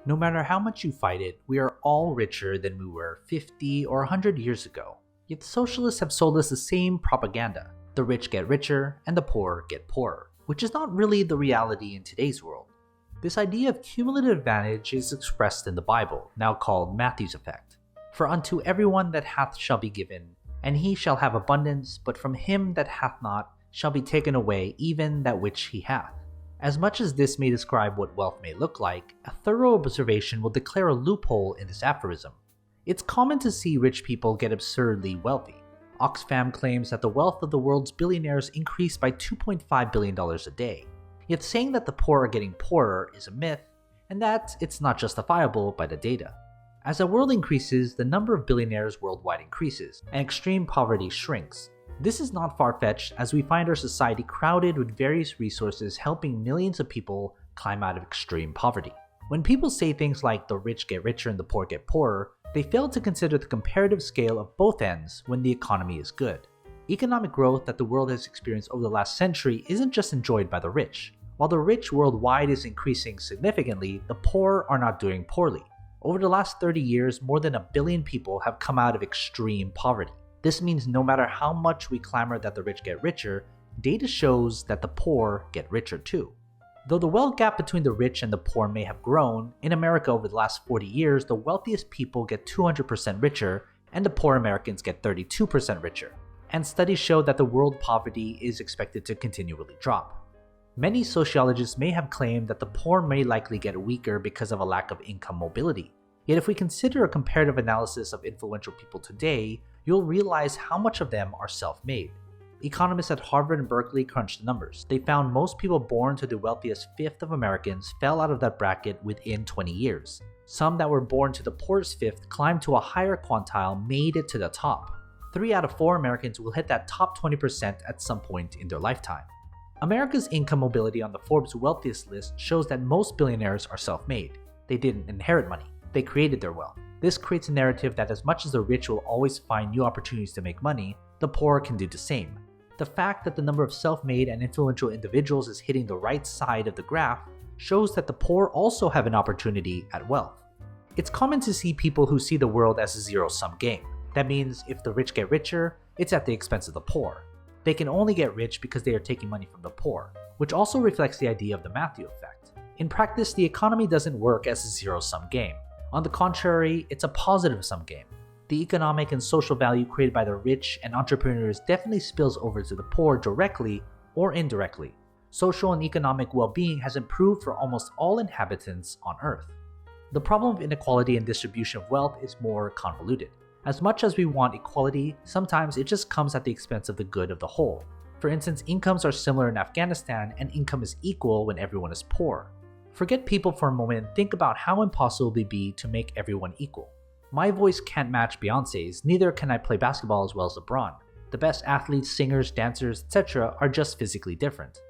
No matter how much you fight it, we are all richer than we were 50 or 100 years ago. Yet socialists have sold us the same propaganda. The rich get richer and the poor get poorer, which is not really the reality in today's world. This idea of cumulative advantage is expressed in the Bible, now called Matthew's effect. For unto everyone that hath shall be given, and he shall have abundance, but from him that hath not shall be taken away even that which he hath. As much as this may describe what wealth may look like, a thorough observation will declare a loophole in this aphorism. It's common to see rich people get absurdly wealthy. Oxfam claims that the wealth of the world's billionaires increased by $2.5 billion a day. Yet saying that the poor are getting poorer is a myth, and that it's not justifiable by the data. As the world increases, the number of billionaires worldwide increases, and extreme poverty shrinks. This is not far-fetched, as we find our society crowded with various resources helping millions of people climb out of extreme poverty. When people say things like the rich get richer and the poor get poorer, they fail to consider the comparative scale of both ends when the economy is good. Economic growth that the world has experienced over the last century isn't just enjoyed by the rich. While the rich worldwide is increasing significantly, the poor are not doing poorly. Over the last 30 years, more than 1 billion people have come out of extreme poverty. This means no matter how much we clamor that the rich get richer, data shows that the poor get richer too. Though the wealth gap between the rich and the poor may have grown, in America over the last 40 years, the wealthiest people get 200% richer and the poor Americans get 32% richer. And studies show that the world poverty is expected to continually drop. Many sociologists may have claimed that the poor may likely get weaker because of a lack of income mobility. Yet if we consider a comparative analysis of influential people today, you'll realize how much of them are self-made. Economists at Harvard and Berkeley crunched the numbers. They found most people born to the wealthiest fifth of Americans fell out of that bracket within 20 years. Some that were born to the poorest fifth climbed to a higher quintile, made it to the top. 3 out of 4 Americans will hit that top 20% at some point in their lifetime. America's income mobility on the Forbes wealthiest list shows that most billionaires are self-made. They didn't inherit money. They created their wealth. This creates a narrative that as much as the rich will always find new opportunities to make money, the poor can do the same. The fact that the number of self-made and influential individuals is hitting the right side of the graph shows that the poor also have an opportunity at wealth. It's common to see people who see the world as a zero-sum game. That means if the rich get richer, it's at the expense of the poor. They can only get rich because they are taking money from the poor, which also reflects the idea of the Matthew effect. In practice, the economy doesn't work as a zero-sum game. On the contrary, it's a positive-sum game. The economic and social value created by the rich and entrepreneurs definitely spills over to the poor directly or indirectly. Social and economic well-being has improved for almost all inhabitants on Earth. The problem of inequality and distribution of wealth is more convoluted. As much as we want equality, sometimes it just comes at the expense of the good of the whole. For instance, incomes are similar in Afghanistan and income is equal when everyone is poor. Forget people for a moment and think about how impossible it would be to make everyone equal. My voice can't match Beyonce's, neither can I play basketball as well as LeBron. The best athletes, singers, dancers, etc. are just physically different.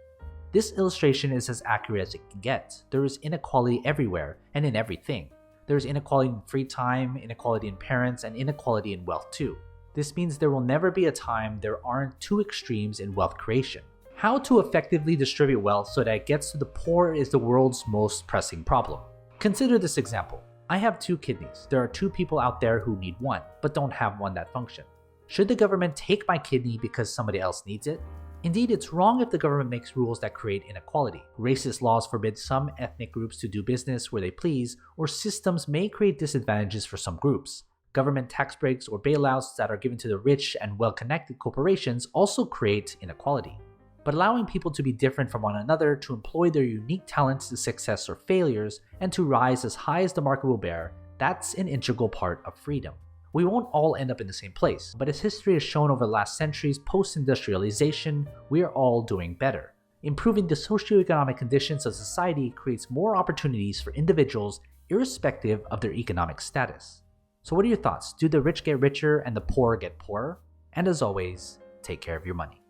This illustration is as accurate as it can get. There is inequality everywhere and in everything. There's inequality in free time, inequality in parents, and inequality in wealth too. This means there will never be a time there aren't two extremes in wealth creation. How to effectively distribute wealth so that it gets to the poor is the world's most pressing problem. Consider this example. I have 2 kidneys. There are 2 people out there who need one, but don't have one that function. Should the government take my kidney because somebody else needs it? Indeed, it's wrong if the government makes rules that create inequality. Racist laws forbid some ethnic groups to do business where they please, or systems may create disadvantages for some groups. Government tax breaks or bailouts that are given to the rich and well-connected corporations also create inequality. But allowing people to be different from one another, to employ their unique talents to success or failures, and to rise as high as the market will bear, that's an integral part of freedom. We won't all end up in the same place, but as history has shown over the last centuries post-industrialization, we are all doing better. Improving the socioeconomic conditions of society creates more opportunities for individuals irrespective of their economic status. So what are your thoughts? Do the rich get richer and the poor get poorer? And as always, take care of your money.